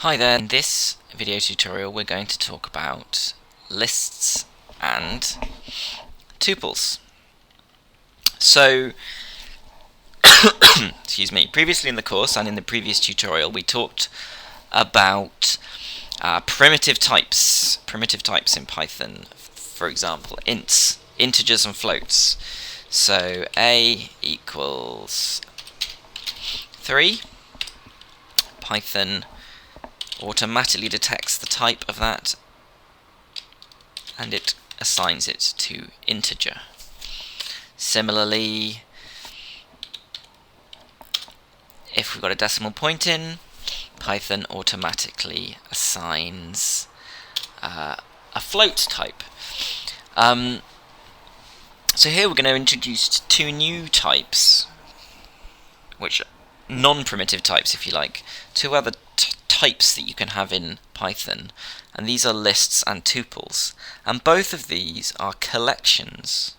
Hi there, in this video tutorial we're going to talk about lists and tuples. So, excuse me, previously in the course and in the previous tutorial we talked about primitive types in Python, for example ints, integers and floats. So a equals 3, Python automatically detects the type of that and it assigns it to integer. Similarly, if we've got a decimal point in, Python automatically assigns a float type. So here we're going to introduce two new types, which are non-primitive types if you like, two other types that you can have in Python, and these are lists and tuples, and both of these are collections,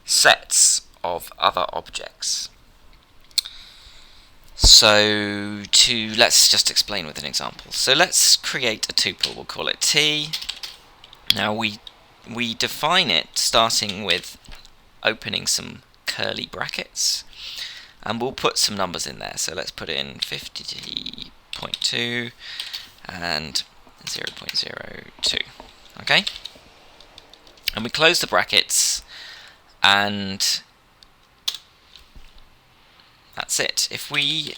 sets of other objects. So let's just explain with an example. So let's create a tuple, we'll call it T. Now we define it starting with opening some curly brackets, and we'll put some numbers in there. So let's put in 50.2 and 0.02. Okay? And we close the brackets, and that's it. If we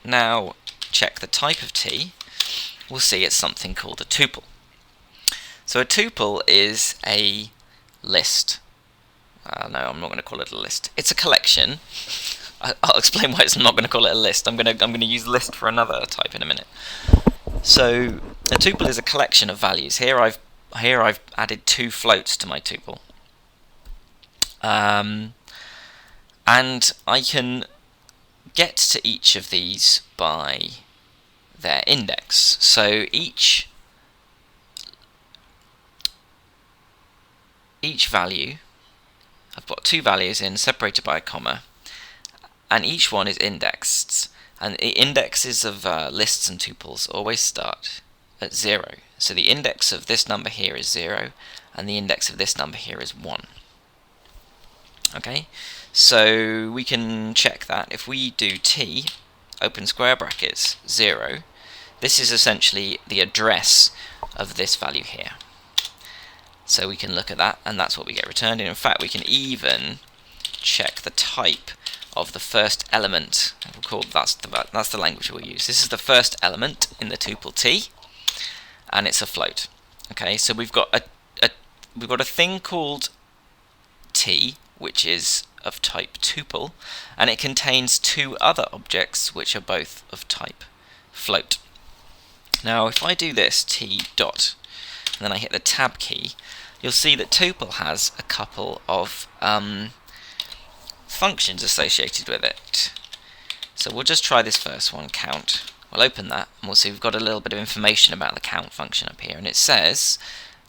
now check the type of T, we'll see it's something called a tuple. So a tuple is a list. No, I'm not going to call it a list. It's a collection. I'll explain why I'm not going to call it a list. I'm going to use list for another type in a minute. So a tuple is a collection of values. Here I've added two floats to my tuple, and I can get to each of these by their index. So each value, I've got two values in separated by a comma, and each one is indexed. And the indexes of lists and tuples always start at 0. So the index of this number here is 0, and the index of this number here is 1. Okay, so we can check that. If we do T, open square brackets, 0, this is essentially the address of this value here. So we can look at that, and that's what we get returned. And in fact, we can even check the type of the first element. We'll call that's the language we'll use. This is the first element in the tuple T, and it's a float. Okay, so we've got a thing called T, which is of type tuple, and it contains two other objects which are both of type float. Now, if I do this T dot, and then I hit the tab key, you'll see that tuple has a couple of functions associated with it. So we'll just try this first one, count. We'll open that, and we'll see we've got a little bit of information about the count function up here, and it says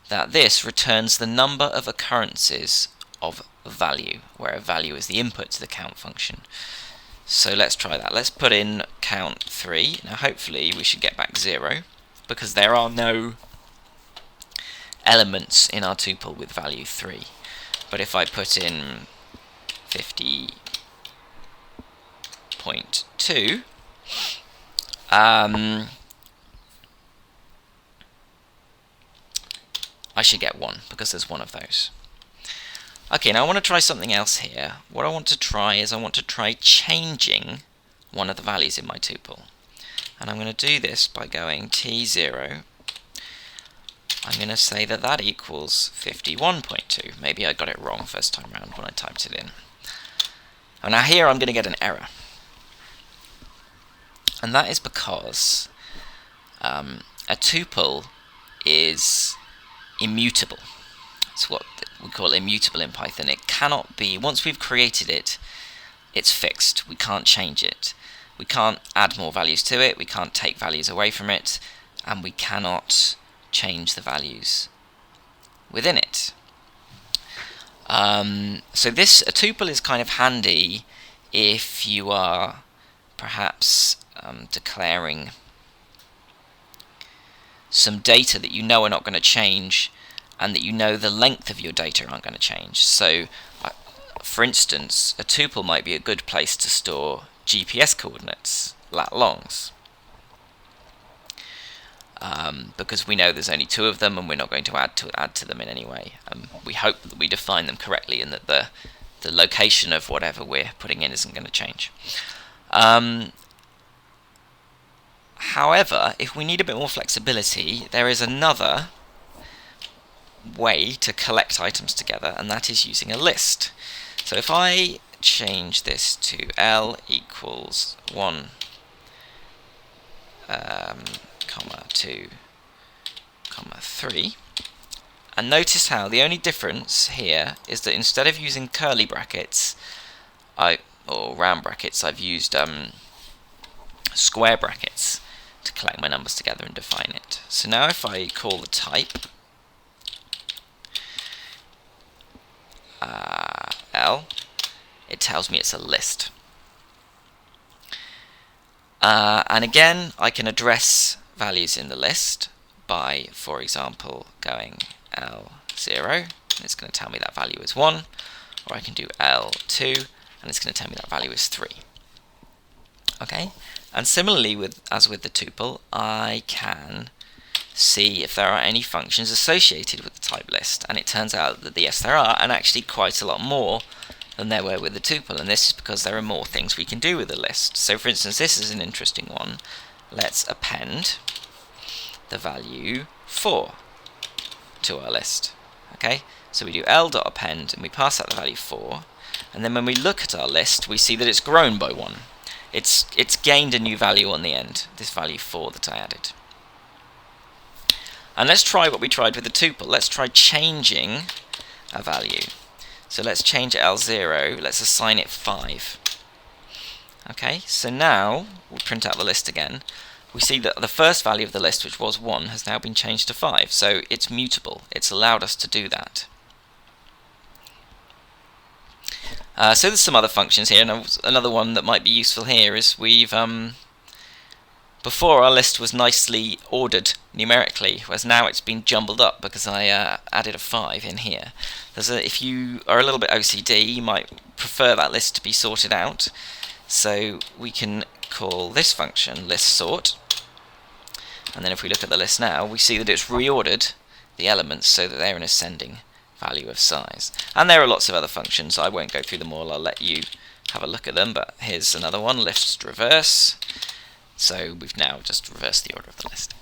that this returns the number of occurrences of value, where a value is the input to the count function. So let's try that. Let's put in count 3. Now hopefully we should get back 0, because there are no elements in our tuple with value 3. But if I put in 50.2, I should get 1, because there's one of those. Okay, now I want to try something else here. What I want to try is changing one of the values in my tuple. And I'm going to do this by going T0. I'm going to say that equals 51.2. Maybe I got it wrong first time round when I typed it in. And now here I'm going to get an error. And that is because a tuple is immutable. It's what we call immutable in Python. It cannot be, once we've created it, it's fixed. We can't change it. We can't add more values to it. We can't take values away from it. And we cannot change the values within it. So a tuple is kind of handy if you are perhaps declaring some data that you know are not going to change, and that you know the length of your data aren't going to change. So, for instance, a tuple might be a good place to store GPS coordinates, lat longs, because we know there's only 2 of them, and we're not going to add to them in any way. We hope that we define them correctly, and that the location of whatever we're putting in isn't going to change. However, if we need a bit more flexibility, there is another way to collect items together, and that is using a list. So if I change this to L equals 1, 2, 3, and notice how the only difference here is that instead of using curly brackets, or round brackets, I've used square brackets to collect my numbers together and define it. So now if I call the type L, it tells me it's a list. And again, I can address values in the list by, for example, going L0, and it's going to tell me that value is 1, or I can do L2, and it's going to tell me that value is 3. Okay, and similarly as with the tuple, I can see if there are any functions associated with the type list, and it turns out that yes, there are, and actually quite a lot more than there were with the tuple, and this is because there are more things we can do with the list. So for instance, this is an interesting one. Let's append the value 4 to our list. Okay, so we do l.append and we pass out the value 4, and then when we look at our list, we see that it's grown by 1. It's gained a new value on the end, this value 4 that I added. And let's try what we tried with the tuple. Let's try changing a value. So let's change L0, let's assign it 5. Okay, so now we'll print out the list again. We see that the first value of the list, which was 1, has now been changed to 5. So it's mutable. It's allowed us to do that. So there's some other functions here, and another one that might be useful here is we've before our list was nicely ordered numerically, whereas now it's been jumbled up because I added a 5 in here. If you are a little bit OCD, you might prefer that list to be sorted out. So we can call this function list sort, and then if we look at the list now, we see that it's reordered the elements so that they're in ascending value of size. And there are lots of other functions. I won't go through them all. I'll let you have a look at them, but here's another one, list reverse. So we've now just reversed the order of the list.